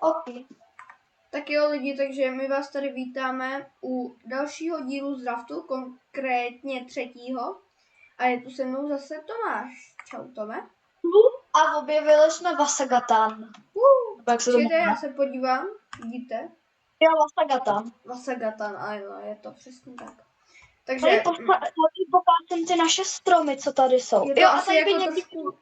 Ok. Tak jo lidi, takže my vás tady vítáme u dalšího dílu z Raftu, konkrétně 3. A je tu se mnou zase Tomáš. Čau Tome. A objevili jsme Vasagatan. Jak se to Čekajte, jmenuje? já se podívám, vidíte? Jo, Vasagatan. Vasagatan, ano, je to přesně tak. Tady Takže pokácím ty naše stromy, co tady jsou. je to Jo, a asi tady by jako někdy, trošku...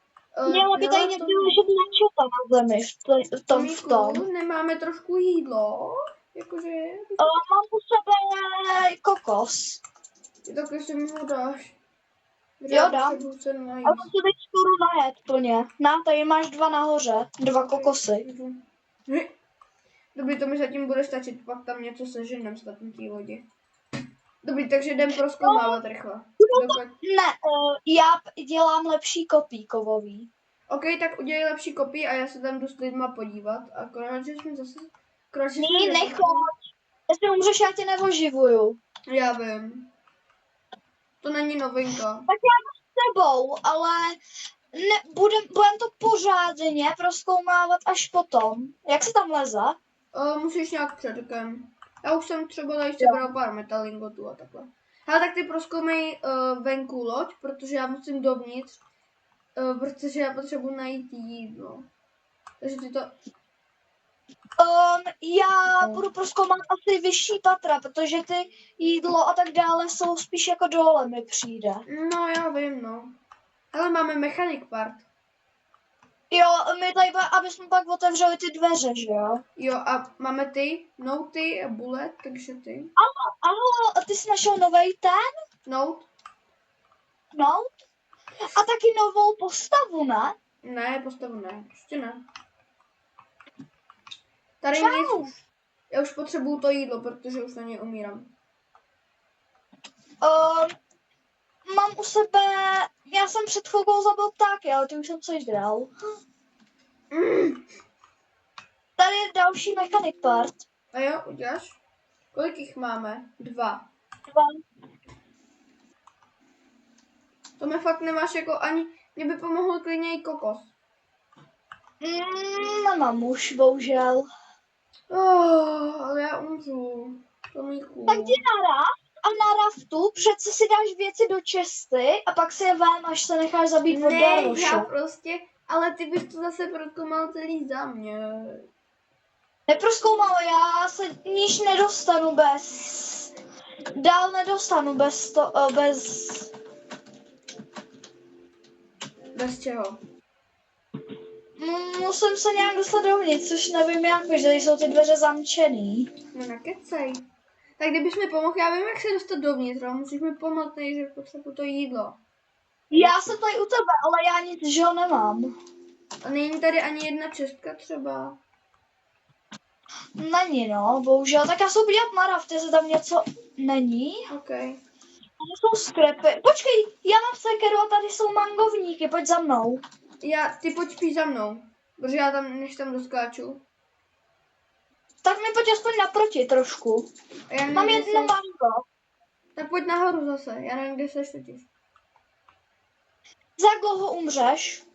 měla by tady někdy ležet načata na zemi v tom. Tomíku, nemáme trošku jídlo? Jakože... Mám u sebe kokos. Je to, když mi ho dáš. Jo, dám. Se A to se teď skoro najet plně. Tady máš 2 nahoře, 2 kokosy. Dobrý, to mi zatím bude stačit, pak tam něco seženem snad na té lodi. Dobrý, takže jdem prozkoumávat rychle. Ne, já dělám lepší kopí kovový. OK, tak udělej lepší kopii a já se tam jdu s lidma podívat. Akorát, že jsme zase... Nechoď. Jestli umřeš, já tě neoživuju. Já vím. To není novinka. Tak já jdu s tebou, ale budem to pořádně prozkoumávat až potom. Jak se tam leze? Musíš nějak předkem. Já už jsem třeba tady sebral pár metalingotů a takhle. Ale tak ty prozkoumej venku loď, protože já musím dovnitř. Protože já potřebuji najít jídlo. Takže ty to... Já budu prozkoumat asi vyšší patra, protože ty jídlo a tak dále jsou spíš jako dole mi přijde. No já vím, no. Ale máme mechanic part. Jo, my tady, aby jsme pak otevřeli ty dveře, že jo? Jo, a máme ty, noty a bullet, takže ty. Aha, ty jsi našel novej ten? Note? Note? A taky novou postavu, ne? Ne, postavu ne, ještě ne. Tady Čau. nic už. Já už potřebuju to jídlo, protože už na něj umírám. Mám u sebe, já jsem před chvilkou zabil ptáky, ale ty už jsem sežral. Tady je další mechanic part. A jo, uděláš? Kolik jich máme? 2. 2. To mi fakt nemáš jako ani... Mě by pomohl klidně i kokos. Nemám už, bohužel. Ale já umřu. Tomíku. Tak jdi na raft a na raftu přece si dáš věci do česty a pak si je vem, až se necháš zabít od Darvoše. Já prostě... Ale ty bys to zase prozkoumal celý za mě. Neprozkoumal, já se níž nedostanu bez... Dál nedostanu bez to... bez... Bez čeho? Musím se nějak dostat dovnitř, což nevím jak, že jsou ty dveře zamčený. No nekecej. Tak kdybys mi pomohl, já vím, jak se dostat dovnitř, ale musíš mi pomoct, že potřebuji to jídlo. Já jsem tady u tebe, ale já nic, že ho nemám. A není tady ani jedna čestka třeba? Není, no, bohužel. Tak já se podívat na raft, jestli tam něco není. OK. Tady jsou skrepy. Počkej, já mám sekeru a tady jsou mangovníky, pojď za mnou. Ty pojď spíš za mnou, protože já tam, než tam doskáču. Tak mi pojď aspoň naproti trošku. Mám jedno mango. Tak pojď nahoru zase, já nevím, kde seš totiž. Za jak dlouho umřeš?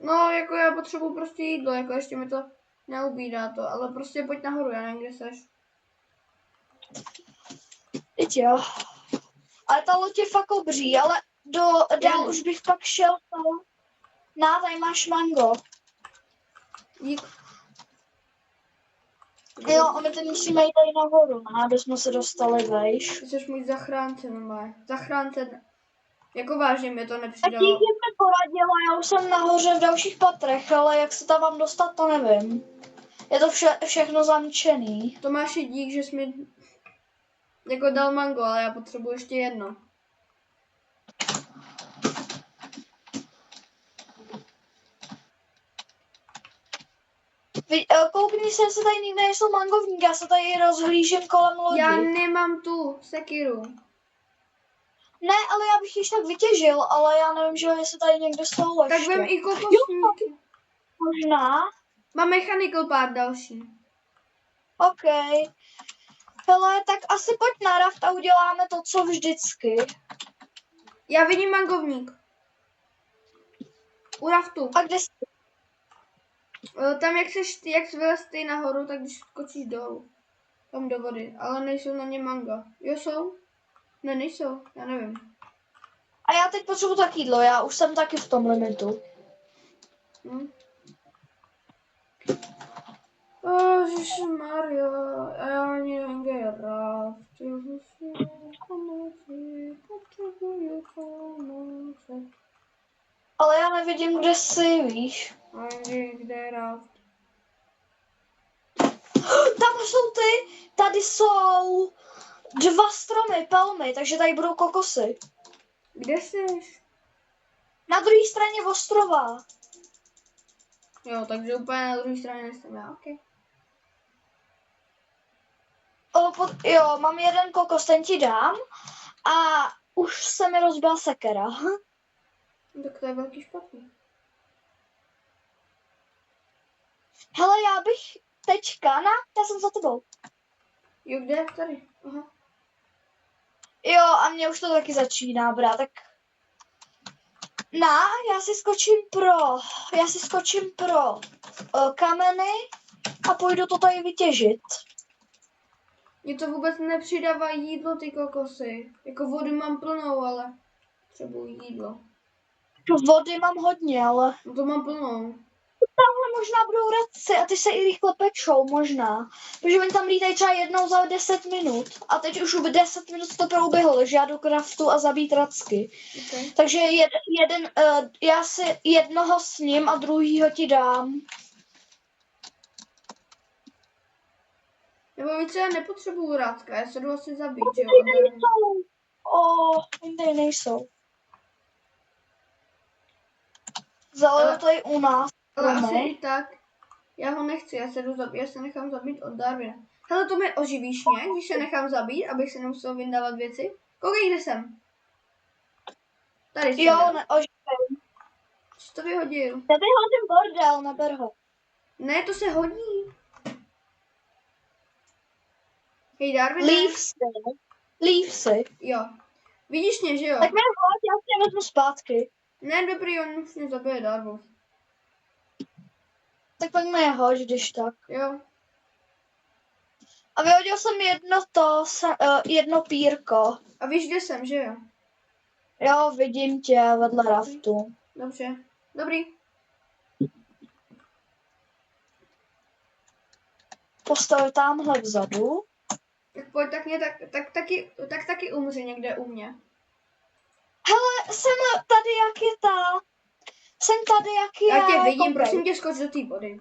No, jako já potřebuji prostě jídlo, jako ještě mi to neubídá to, ale prostě pojď nahoru, já nevím, kde seš. Teď jo. Ale ta loď je fakt obří, ale dál už bych pak šel. Tady máš mango. Dík. Jo, a my to musíme jít tady nahoru, ne? Aby jsme se dostali vejš. Ty jsi můj zachránce, normálně. Zachránce. Jako vážně mi to Tak nepřidalo. díky mi poradila, já už jsem nahoře v dalších patrech, ale jak se tam mám dostat, to nevím. Je to všechno zamčený. Tomáši, dík, že jsi mi jako dal mango, ale já potřebuji ještě jedno. Koukni se, jestli tady nikde nejsou mangovníky, já se tady rozhlížím kolem lodi. Já nemám tu sekiru. Ne, ale já bych již tak vytěžil, ale já nevím, že jestli tady někde jsou ještě. Tak vem i kokosníky. Možná. Mám mechanical part další. OK. Hele, tak asi pojď na raft a uděláme to, co vždycky. Já vidím mangovník. U raftu. A kde jsi? Tam jak vylez ty nahoru, tak když skočíš dolů. Tam do vody, ale nejsou na ně manga. Jo, jsou? Ne, nejsou, já nevím. A já teď potřebuji tak jídlo, já už jsem taky v tom limitu. Ježišmarja, a já ani nevím, kde je Raft. Potřebuju pomoci. Ale já nevidím, kde jsi, víš. Ani kde je Raft. Tam jsou ty, tady jsou 2 stromy, palmy, takže tady budou kokosy. Kde jsi? Na druhé straně ostrova. Jo, takže úplně na druhé straně nejsem já, ok. Jo, mám jeden kokos, ten ti dám. A už se mi rozbila sekera. Tak to je velký špatný. Hele, já bych teďka, já jsem za tebou. Jo, kde? Tady. Aha. Jo, a mě už to taky začíná brát, tak... Já si skočím pro kameny a půjdu to tady vytěžit. Mně to vůbec nepřidává jídlo, ty kokosy. Jako vody mám plnou, ale potřebuji jídlo. Vody mám hodně, ale... No to mám plnou. Tamhle možná budou radci a ty se i rychle pečou, možná. Protože oni tam lítají třeba jednou za 10 minut. A teď už 10 minut to prouběhlo, takže já jdu k raftu a zabít racky. Okay. Takže já si jednoho s ním a druhýho ti dám. Nebo více já nepotřebuju rádka, já se jdu asi zabít, jo? Tady nejsou. Zalilo to i u nás. Ale asi i tak. Já ho nechci, já se nechám zabít od Darwina. Hele, to mi oživíš mě, když se nechám zabít, abych se nemusel vyndávat věci. Koukej, kde jsem? Tady jsem. Jo, oživím. Co to vyhodil? Já bych hodím bordel, neber ho. Ne, to se hodí. Hej, Darwin. Leave si. Jo. Vidíš mě, že jo? Tak mě hoď, já si je vezmu zpátky. Ne, dobrý, on už mě zabije Darwin. Tak pojďme je hoď, když tak. Jo. A vyhodil jsem jedno pírko. A víš, kde jsem, že jo? Jo, vidím tě vedle raftu. Dobře. Dobrý. Postavit tamhle vzadu. Tak pojď, tak taky umři někde u mě. Hele, jsem tady, jak je ta. Jsem tady, jak je. Já tě vidím, koupej. prosím tě, skoč do té vody.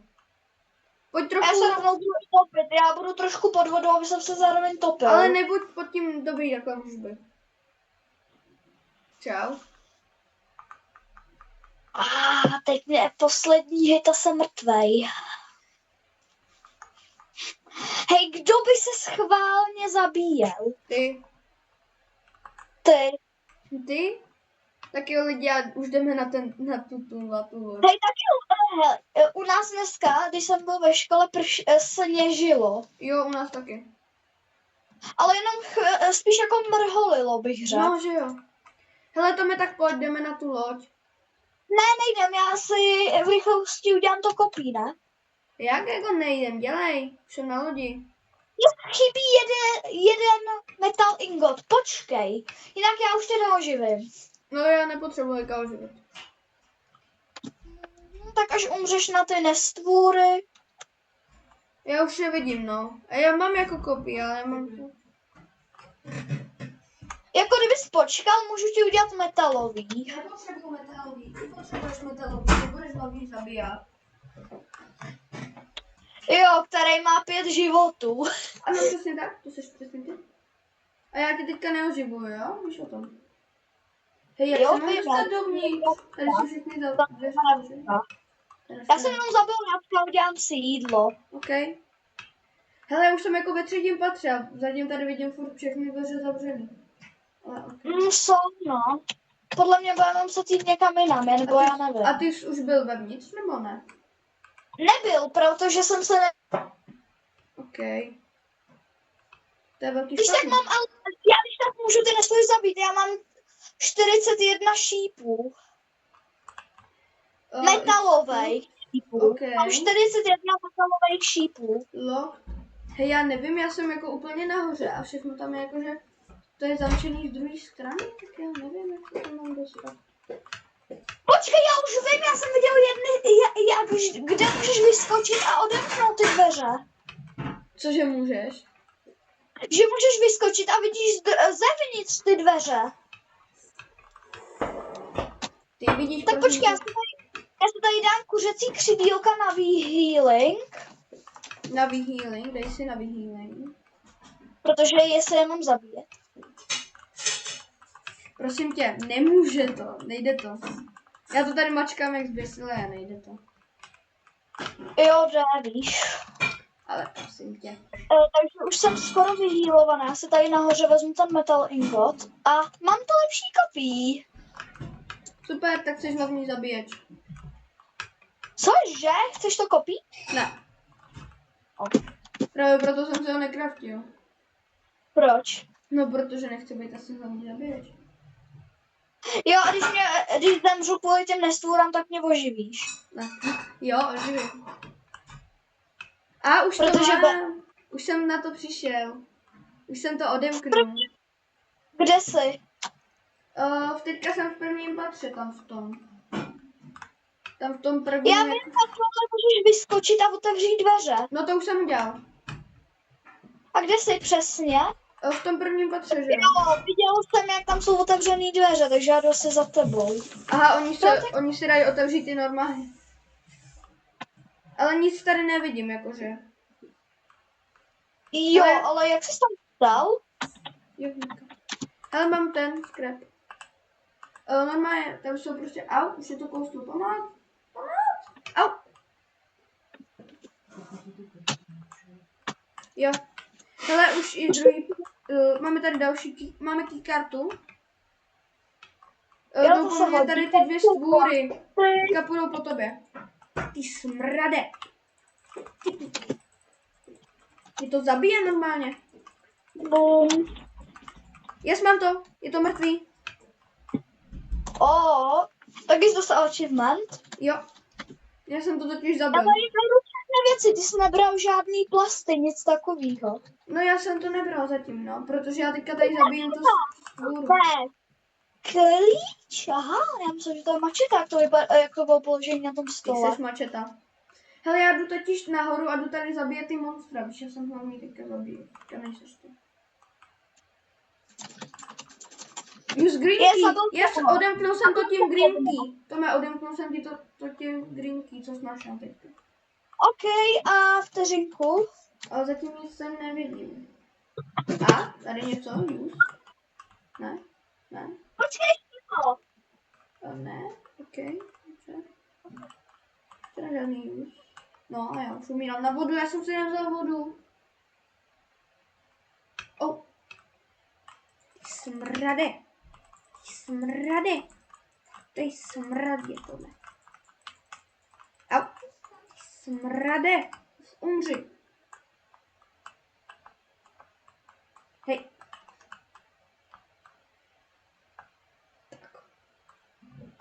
Pojď trochu. Já se rovnou budu topit, já budu trošku pod vodou, aby jsem se zároveň topil. Ale nebuď pod tím dobrý, takhle můžeš být. Čau. Teď mě poslední hit a jsem mrtvej. Hej, kdo by se schválně zabíjel? Ty. Ty. Ty? Tak jo, lidi, já už jdeme na tu loď. Hej, taky u nás dneska, když jsem byl ve škole, sněžilo. Jo, u nás taky. Ale jenom spíš jako mrholilo, bych řekl. No, že jo. Hele, to mi tak pojď, jdeme na tu loď. Ne, nejdem, já si v rychlosti udělám to kopí, ne? Jak jako nejdem, dělej. Už jsem na lodi. Chybí jeden metal ingot, počkej. Jinak já už tě neoživím. No, já nepotřebuji nikoho živit. Tak až umřeš na ty nestvůry. Já už je vidím, no. A já mám jako kopii, ale já mám... Jako kdybys počkal, můžu ti udělat metalový. Nepotřebuji metalový, ty potřebuješ metalový, ty budeš hlavně zabíjat. Jo, který má 5 životů. Ano, přesně tak, to jsi přesně ty. A já tě teďka neoživuju, jo? Víš o tom. Hej, jak se mám dostat dovnitř? Tady jsou všechny dveře. Já jsem jenom zabil Radka, udělám si jídlo. OK. Hele, já už jsem jako ve 3. patře a zatím tady vidím furt všechny dveře zavřený. Okay. No. Podle mě budeme muset jít někam jinam, nebo já nevím. A ty jsi už byl vevnitř, nebo ne? Nebyl, protože jsem se OK. To je velký Když tak mám, ale já když tak můžu ty nestvůj zabít, já mám 41 šípů. Metalovej. šípů. OK. Mám 41 metalových šípů. Lock. Hej, já nevím, já jsem jako úplně nahoře a všechno tam je jako, že to je zamčený z druhé strany, tak já nevím, jak se tam mám dostat. Počkej, já už vím, já jsem viděl kde můžeš vyskočit a odemknout ty dveře. Cože můžeš? Že můžeš vyskočit a vidíš zevnitř ty dveře. Ty vidíš, Tak počkej, já si tady dám kuřecí křidílka na healing, Na healing, dej si na healing. protože je se jenom zabíjet. Prosím tě, nemůže to, nejde to. Já to tady mačkám jak zběsilé a nejde to. Jo, víš. Ale prosím tě. Takže už jsem skoro vyhýlovaná, já si tady nahoře vezmu ten metal ingot a mám to lepší kopí. Super, tak jsi hlavní zabíječ. Cože? Chceš to kopí? Ne. Právě proto jsem se ho nekraftil. Proč? No, protože nechci být asi hlavní zabíječ. Jo, a když zemřu kvůli těm nestvůrám, tak mě oživíš. Ne. Jo, živě. A už Protože to mám. Už jsem na to přišel. Už jsem to odemknul. Kde jsi? Teďka jsem v prvním patře, tam v tom. Tam v tom prvním. Já vím, tak můžeš vyskočit a otevřít dveře. No to už jsem udělal. A kde jsi přesně? V tom prvním patře, že? Jo, viděl jsem, jak tam jsou otevřený dveře, takže já jdu se za tebou. Aha, oni si dají otevřít i normálně. Ale nic tady nevidím, jakože. Jo, ale jak jsi tam stal? Ale mám ten scrap. Normálně, tam jsou prostě, au, už je to kousnu, pomoc, au. Jo, hele, už i druhý, máme tady další, máme keykartu. Jdou po mně tady ty dvě stvůry, teďka půjdou po tobě. Ty smrade. Je to zabije normálně. Yes, mám to, je to mrtvý. Tak jsi dostal achievement? Jo, já jsem to totiž zabil. Ale je věci, ty jsi nebral žádný plasty, nic takového. No já jsem to nebral zatím, no, protože já teďka tady zabijím tu stvůru. Ne, klíč, aha, já myslím, že to je mačeta, jak to bylo položení na tom Ty stole. jsi mačeta. Hele, já jdu totiž nahoru a jdu tady zabíjet ty monstra, víš, já jsem hlavně teďka zabiju. Já nejseš to. Use green key. Yes, odemknul jsem to tím green key. Tome, odemknul jsem ti to tím green key, co jsi našel teďka. OK, a vteřinku. Ale zatím nic sem nevidím. A? Tady něco? Use? Ne? Ne? Počkej, to. Ne? OK. Dobře. Teda žádný use. No a já už umírám na vodu, já jsem si nevzal vodu. Oh. Ty smrade. Ty smrade. To je smrad, je tohle. Au. Ty smrade. Umři. Hej.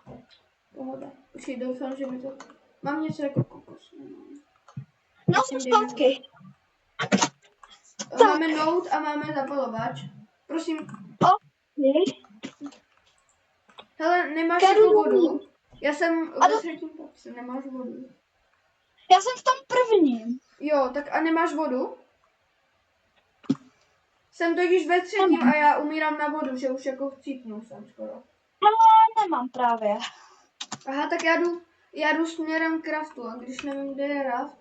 Tak. Pohoda. Už ji doufám, že mi to... Mám něco jako kokos. No, jsem zpátky. Máme note a máme zapalovač. Prosím. OK. Hele, nemáš jako vodu? Já jsem ve třetím patře, nemáš vodu. Já jsem v tom prvním. Jo, tak a nemáš vodu? Jsem totiž ve třetím a já umírám na vodu, že už jako chcípnu jsem skoro. Ale nemám právě. Aha, tak já jdu směrem k raftu, a když nevím, kde je raft.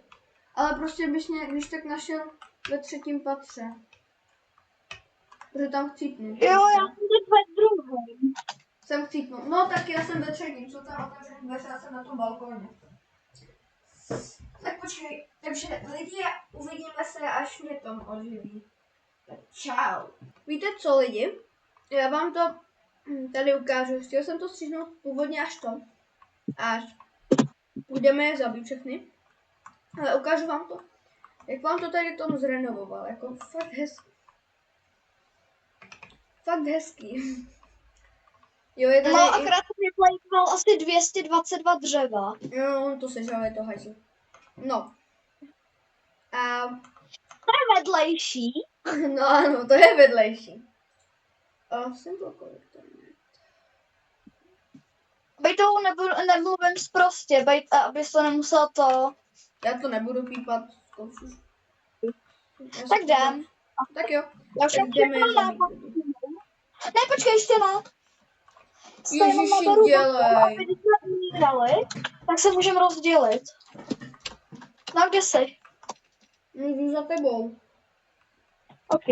Ale prostě bys mě, když tak našel ve třetím patře. Protože tam chcípnu. Jo, já jsem teď ve druhém. Jsem chcípnul. No tak já jsem ve třetím, co tam otevřený dveře, já jsem na tom balkóně. Tak počkej, takže lidi, uvidíme se, až mě Tom oživí. Tak čau. Víte co, lidi? Já vám to tady ukážu. Chtěl jsem to stříhnout původně až budeme je zabít všechny. Ale ukážu vám to. Jak vám to tady Tom zrenovoval. Jako fakt hezký. Fakt hezký. Jo, je tady No, akorát jsem mi plejtval asi 222 dřeva. Jo, to sežal, to hajzl. No. A... To je vedlejší. No ano, to je vedlejší. Simple collector. Bejtou nemluvím sprostě, abys to nemusel to. Já to nebudu pípat. Tak jdem. Tak jo. Já už Tak jsem jdeme všechno zabít. Ne, počkej, ještě ne. Ježiši, dělej. Aby když jsme umírali, tak se můžeme rozdělit. No, kde jsi? Jdu za tebou. OK.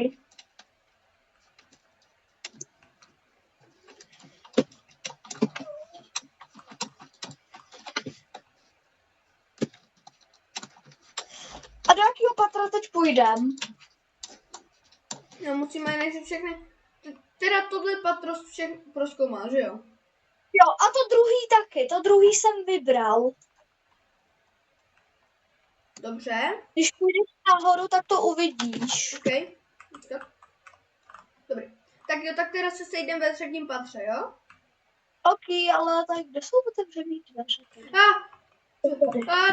A do jakého patra teď půjdem? No, musíme než všechny... Teda tohle patro všech prozkoumal, že jo? Jo, a to druhý taky. To druhý jsem vybral. Dobře. Když půjdeš nahoru, tak to uvidíš. OK. Dobrý. Tak jo, tak teda se sejdeme ve třetím patře, jo? OK, ale tak kde jsou otevřený dveře?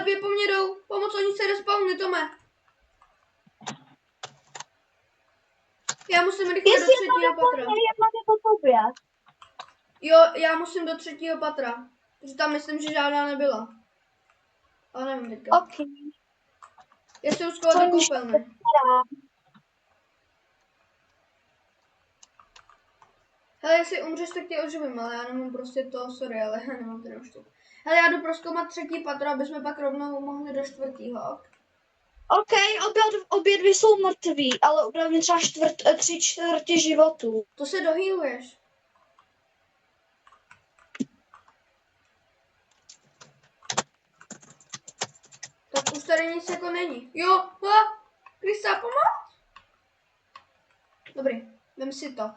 Dvě po mně jdou. Pomoc, oni se respawny, Tome. Já musím rychle do třetího patra. Jedna je po tobě. Jo, já musím do třetího patra. Protože tam myslím, že žádná nebyla. Ale nevím teďka. OK. Já si uskovat do koupelny. Hele, jestli umřeš, tak tě oživím, ale já nemám prostě to, sorry, ale já nemám ten už to. Hele, já jdu prozkoumat třetí patro, aby jsme pak rovnou mohli do čtvrtýho. OK, obě dvě jsou mrtví, ale opravdu třeba 3/4 životů. To se dohýluješ. Tak už tady nic jako není. Jo, Krista, pomoct! Dobrý, vem si to.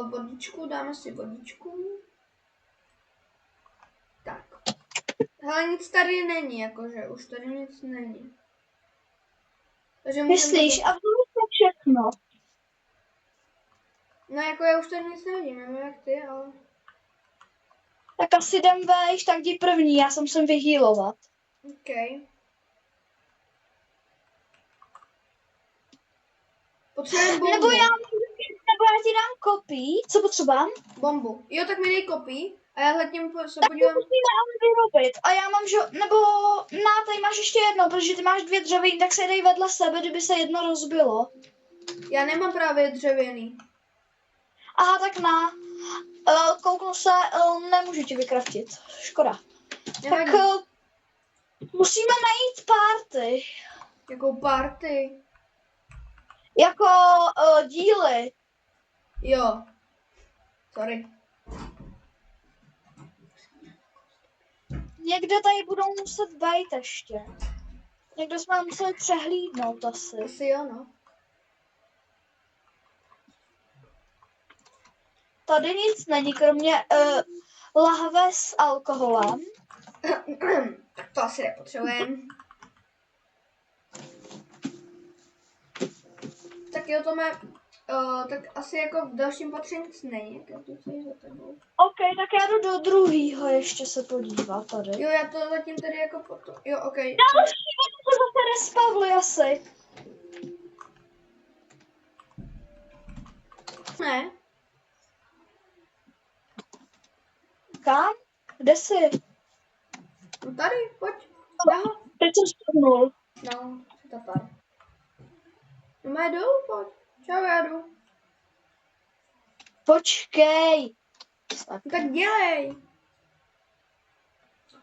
Vodičku, dáme si vodičku. Tak. Hele, nic tady není, jakože, už tady nic není. Takže Myslíš, a vzal to všechno. No jako já už tady nic nevidím, nevím jak ty, ale... Tak asi jdem vejš, tak jdi první, já se musím vyhýlovat. OK. Potřebujeme bombu. Nebo já ti dám kopí, co potřebám? Bombu. Jo, tak mi dej kopí a já zatím se Tak podívám. to musíme ale vyrobit. A já mám, nebo tady máš ještě jedno, protože ty máš 2 dřevění, tak se dej vedle sebe, kdyby se jedno rozbilo. Já nemám právě dřevěný. Aha, tak na. Kouknu se, nemůžu ti vykraftit. Škoda. Nevadí. Tak musíme najít party. Jakou party? Jako díly. Jo. Sorry. Někde tady budou muset být ještě. Někdo jsme museli přehlídnout asi. Asi jo, no. Tady nic není, kromě lahve s alkoholem. Tak to asi nepotřebujeme. Tak jo, Tome, tak asi jako v dalším patře nic není, jak to tady za tebou. OK, tak já jdu do druhýho ještě se podívat tady. Jo, já to zatím tady jako potom. Jo, OK. Další, to zase respavli asi. Ne. Kam? Kde jsi? No tady, pojď. Aha. Teď jsem spadnul. No, si to pár. No má dolů, pojď. Čau, já jdu. Počkej. No, tak dělej.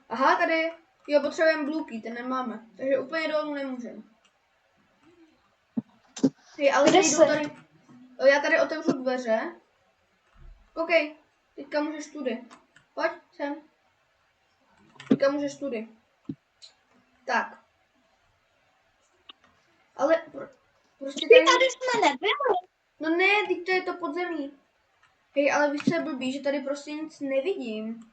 Aha, tady. Jo, potřebujeme blue key, ten nemáme. Takže úplně dolů nemůžeme. Hej, ale Kde jdu jsi? tady. Já tady otevřu dveře. OK, teďka můžeš tudy. Pojď sem. Teďka můžeš tudy. Tak. Ale prostě Ty tady jsme nebyli. No ne, teď to je to podzemí. Hej, ale víš, co je blbý, že tady prostě nic nevidím.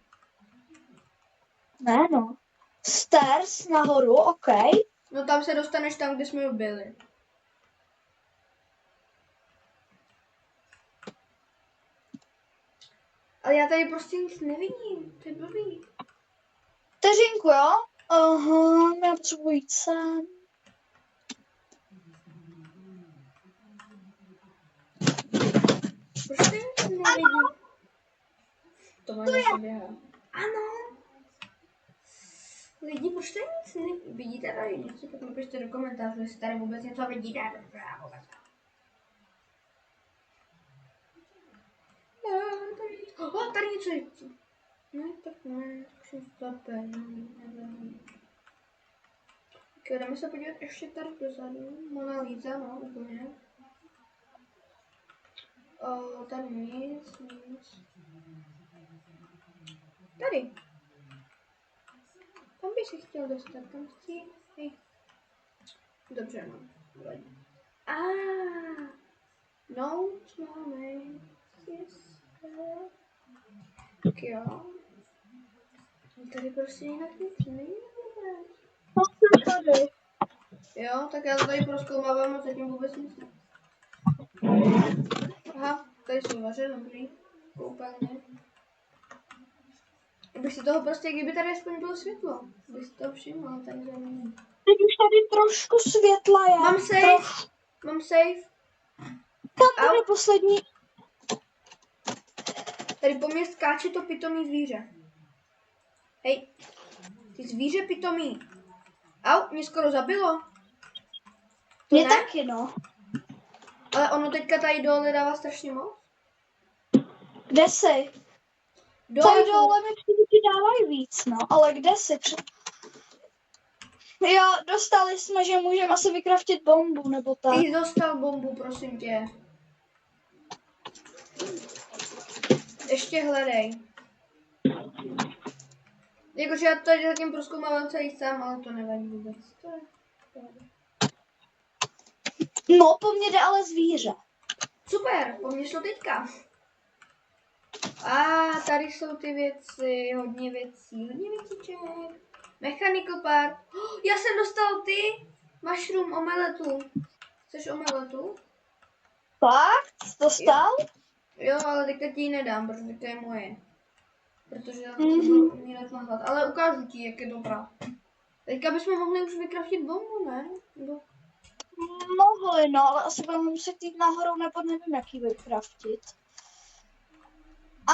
Ne, no. Stairs nahoru, OK. No tam se dostaneš tam, kde jsme byli. Ale já tady prostě nic nevidím, to je blbý. Vteřinku, jo? Aha, já potřebuji jít sem. Proč tady nic nevidím? To má něco běhá. Ano. Lidi, proč tady nic nevidíte tady něco? Tak napište do komentářů, jestli tady vůbec něco vidíte. Tady něco je. Ne, tak ne, tak jsem slepé. Tak jdeme se podívat ještě tady dozadu. Mona Lisa, no, úplně. Tady nic. Tady. Tam bych se chtěl dostat, tam chci. Hej. Dobře, no. No, máme. Yes. Tak jo. Tady prostě jinak nic není. No, jsem tady. Jo, tak já to tady prozkoumávám a zatím vůbec nic. Aha, tady jsou vaře, dobrý. Koupelně. Bych si toho prostě, kdyby tady aspoň bylo světlo. Bych si toho všiml, ale tady to není. Teď už tady trošku světla je. Mám safe. Mám safe. Tam tady poslední. Tady po mně skáče to pitomý zvíře. Hej, ty zvíře pitomý. Au, mě skoro zabilo. To Mě ne? taky, no. Ale ono teďka tady dole dává strašně moc. Kde jsi? Tady dole mi přijde dávají víc, no. Ale kde jsi? Jo, dostali jsme, že můžeme asi vykraftit bombu, nebo tak. Ty dostal bombu, prosím tě. Ještě hledej. Jakože já tady zatím prozkoumávám celý sám, ale to nevadí vůbec. No, po mně jde ale zvíře. Super, po mně šlo teďka. Tady jsou ty věci, hodně věciček. Mechanical part. Já jsem dostal ty mushroom omeletu. Chceš omeletu? Fakt? Dostal? Jo, ale teďka ti ji nedám, protože to je moje. Protože já to budu umět nahlad. Ale ukážu ti, jak je dobrá. Teďka bychom mohli už vykraftit bombu, ne? Nebo... Mohli, no, ale asi budeme muset jít nahoru, nebo nevím, jak ji vykraftit. A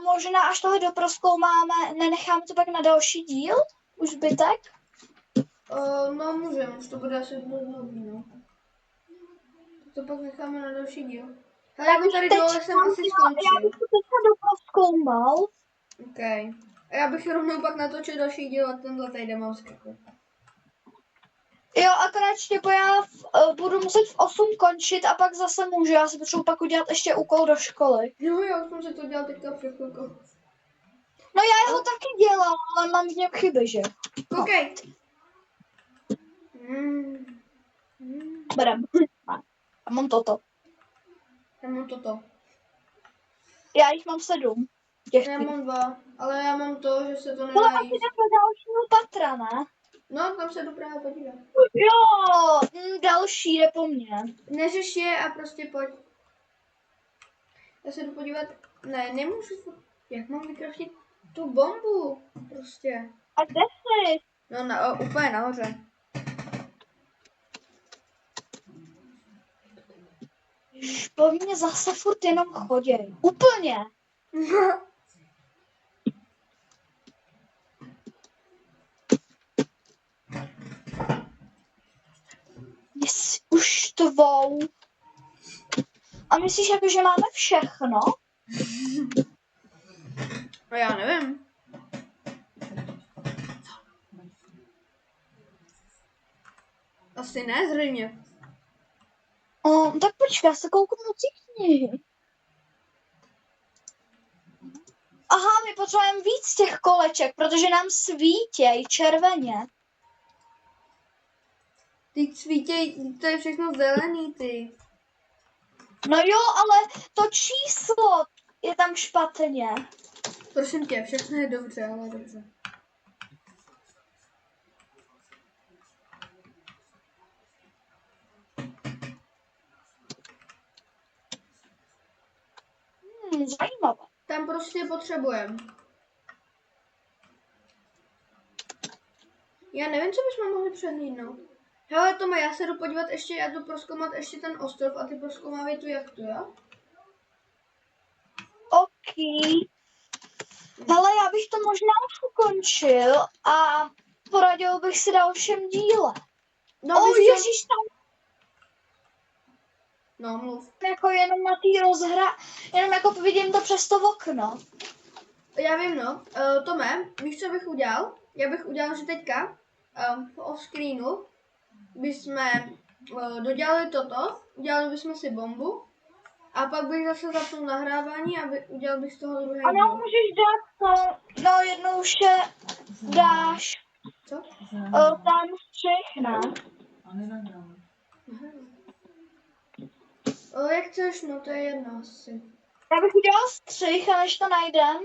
možná až tohle doprozkoumáme, nenecháme to pak na další díl? Už zbytek? No můžeme, už to bude asi dlouhý, no. To pak necháme na další díl. Ale jako tady dole jsem asi skončil. Já bych to teďka doprozkoumal. OK. A já bych rovnou pak natočil další díl a tenhle tady jde mám skakovat. Jo, akorát Štěpo, já budu muset v 8 končit a pak zase můžu. Já si potřebuji pak udělat ještě úkol do školy. Jo, já už jsem se to dělal teďka před chvilkou. No já ho taky dělám, ale mám v něm chyby, že? OK. Berem. A mám toto. Já mám toto. Já jich mám 7. Těch Já knih. mám 2, ale já mám to, že se to No nedá asi jíst. jdem do dalšího patra, ne? No, tam se jdu právě podívat. Jo, další jde po mně. Neřeš je a prostě pojď. Já se jdu podívat. Ne, nemůžu. Jak mám vykraftit tu bombu? Prostě. A kde jsi? No, úplně nahoře. Po mně zase furt jenom choděj. Úplně. Yes, už tvou. A myslíš, jako, že máme všechno? No já nevím. Asi ne, zřejmě. Tak počkej, já se kouknu na ty knihy. Aha, my potřebujeme víc těch koleček, protože nám svítěj červeně. Ty svítěj, to je všechno zelený, ty. No jo, ale to číslo je tam špatně. Prosím tě, všechno je dobře, ale dobře. Zajímavé. Tam prostě potřebujeme. Já nevím, co bychom mohli přehlídnout. Hele, Tome, já se jdu podívat ještě, já jdu prozkoumat ještě ten ostrov a ty prozkoumávej tu jachtu, jo? OK. Hele, já bych to možná už ukončil a poradil bych si dalším díle. No, O, víš co? ježíš, tam No, mluv. jako jenom na té rozhra, jenom jako vidím to přes to okno. Já vím, no. Tome, víš, co bych udělal? Já bych udělal, že teďka off screenu bychom dodělali toto, udělali bychom si bombu a pak bych zase zapnul nahrávání a udělal bych z toho druhý Ano, díl. můžeš dát to, no jednou už je dáš Co? tam střih, ne? Jak chceš, no to je jedno asi. Já bych udělal střih a než to najdem.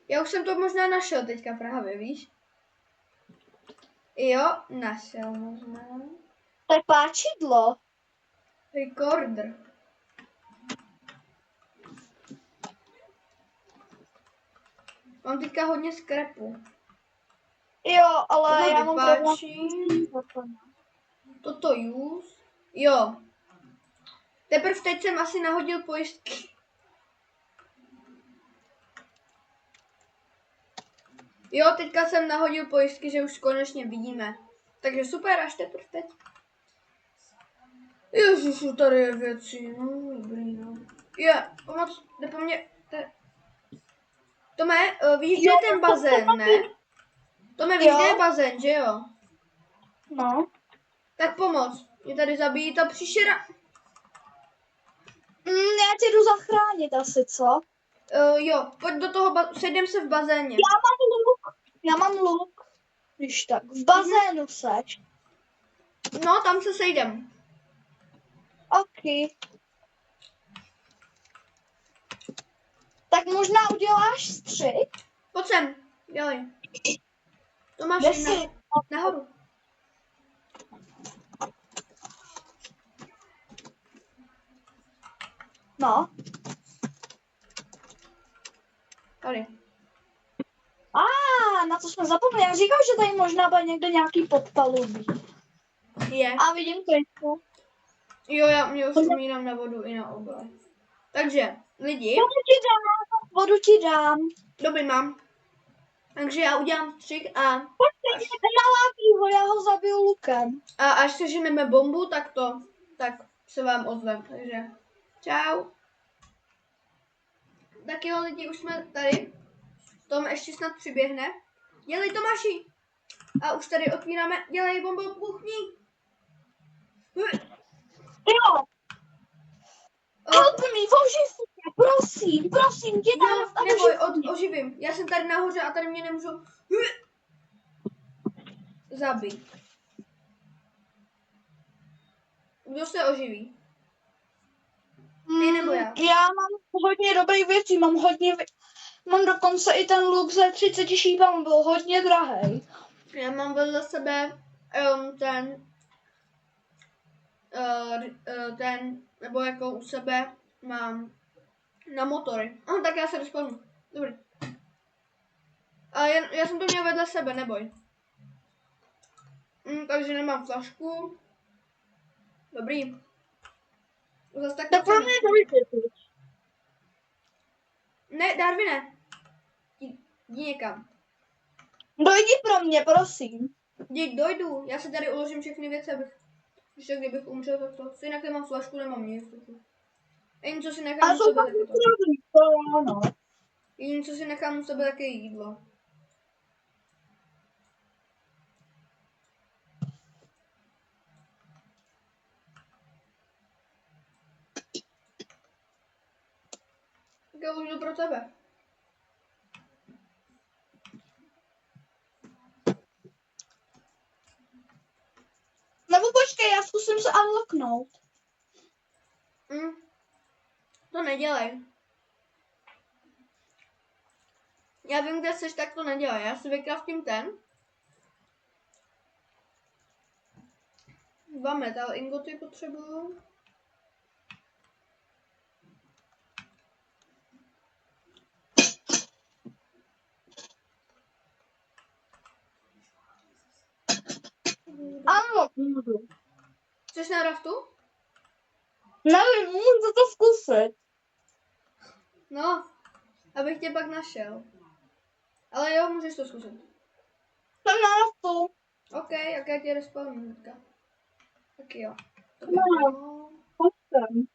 Já už jsem to možná našel teďka právě, víš? Jo, našel možná. To je páčidlo. Recorder. Mám teďka hodně skrepu. Jo, ale Tohle já mám problém. vypáčím. Toto use. Jo. Teprve teď jsem asi nahodil pojistky. Jo, teďka jsem nahodil pojistky, že už konečně vidíme. Takže super, až teprve teď. Ježišu, tady je věci, no dobrý, no. Je, pomoc, jde po mně. Tome, víš, kde je ten bazén, ne? Tome, víš, kde je bazén, že jo? No. Tak pomoc, mě tady zabíjí ta příšera. Já tě jdu zachránit asi, co? Jo, pojď do toho, sejdem se v bazéně. Já mám luk. Když tak, v bazénu seš. No, tam se sejdem. OK. Tak možná uděláš střih? Pojď sem, dělej. Tomáš, Kde jsi? nahoru. No. Tady. Na to jsme zapomněli. Já říkal, že tady možná bude někde nějaký podpalubí. Je. A vidím to. Jo, mě už umírám na vodu i na oblak. Takže, lidi. Vodu ti dám. Dobrý, mám. Takže já udělám střih a... Pojď na Lápího, já ho zabiju lukem. A až seženeme bombu, tak se vám ozvem. Takže, čau. Tak jo, lidi, už jsme tady. Tom ještě snad přiběhne. Dělej, Tomáši. A už tady otvíráme. Dělej, bombu, buchni. Jo. Help me, oživ mě, prosím, tě dám. Neboj, oživím. Já jsem tady nahoře a tady mě nemůžu zabít. Kdo se oživí? Ty nebo já? Já mám hodně dobrých věcí, mám dokonce i ten luk ze 30 šípem, byl hodně drahý. Já mám vedle sebe ten, nebo jako u sebe mám na motory. Tak já se rozpadnu. Dobrý. A já jsem to měl vedle sebe, neboj. Takže nemám flašku. Dobrý. Zas tak pro mě dojde. Ne, Darwine. Jdi někam. Dojdi pro mě, prosím. Dojdu. Já si tady uložím všechny věci, kdybych umřel, tak to. Jinak nemám flašku, nemám nic. Jediný, co si nechám u sebe, tak je to. Jediný, co si nechám u sebe, tak je jídlo. Tak já už jdu pro tebe. Nebo počkej, já zkusím se unlocknout. To nedělej. Já vím, kde jsi, tak to nedělej. Já si vykraftím ten. 2 metal ingoty potřebuju. Ano, můžu. Chceš na raftu? Nevím, můžu to zkusit. No, abych tě pak našel. Ale jo, můžeš to zkusit. Jsem na raftu. OK, jak já tě respawnu hnedka. Tak jo. To by No. bylo. Jsem.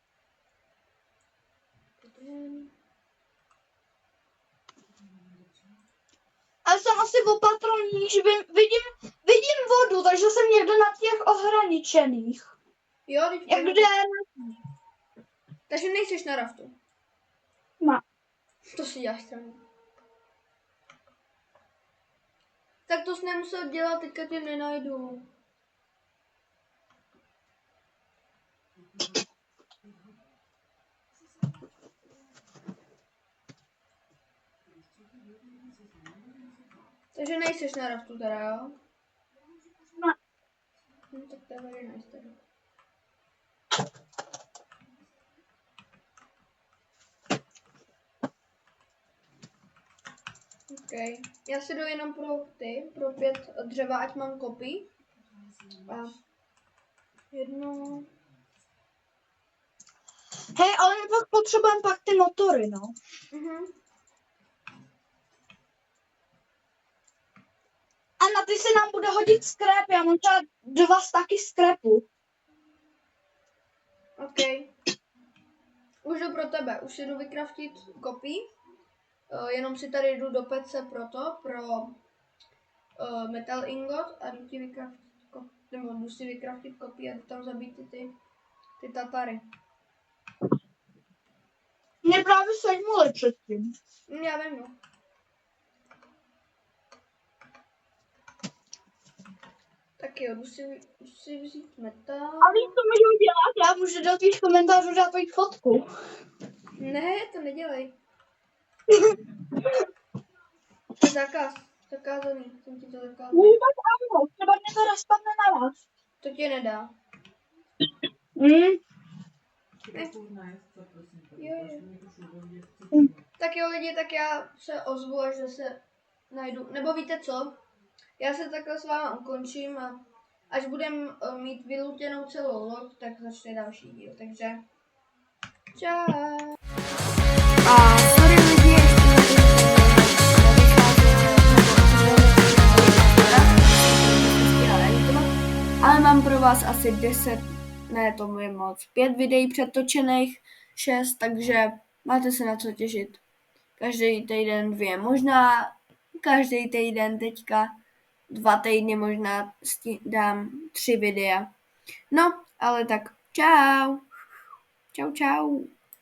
Ale jsem asi opatrný, že vidím vodu, takže jsem někde na těch ohraničených. Jo, teď Jak kde? Takže nejseš na raftu. No. To si děláš stranu. Tak to jsi nemusel dělat, teďka tě nenajdu. Takže nejseš na raftu teda, jo? No. Tak to je very nice teda. OK. Já si jdu jenom pro 5 dřeva, ať mám kopii. A jedno. Hej, ale my pak potřebujeme pak ty motory, no. A na ty se nám bude hodit skrep, já mám třeba 2 staky skrepu. OK. Už jdu pro tebe, už si jdu vykraftit kopii. Jenom si tady jdu do pece pro metal ingot a jdu ti vykraftit nebo jdu si vykraftit kopii a jdu tam zabít ty tatary. Mě právě sejmuli předtím. Já vím, no. Tak jo, jdu si vzít metal. A víš, co můžu dělat? Já můžu do tvých komentářů dát tvoji fotku. Ne, to nedělej. To je zákaz. Zakázaný. Jsem ti to zakázal. Můžu tak ano, třeba mě to rozpadne na vás. To tě nedá. Ne. Jo. Tak jo lidi, tak já se ozvu, až zase najdu. Nebo víte co? Já se takhle s váma ukončím a až budem mít vylutěnou celou loď, tak začne další díl. Takže čau. A sorry lidi, ještě ale mám pro vás asi 10, ne, to je moc, 5 videí přetočených, 6, takže máte se na co těšit. Každý týden 2, možná každý týden teďka 2 týdny možná dám 3 videa. No, ale tak čau. Čau, čau.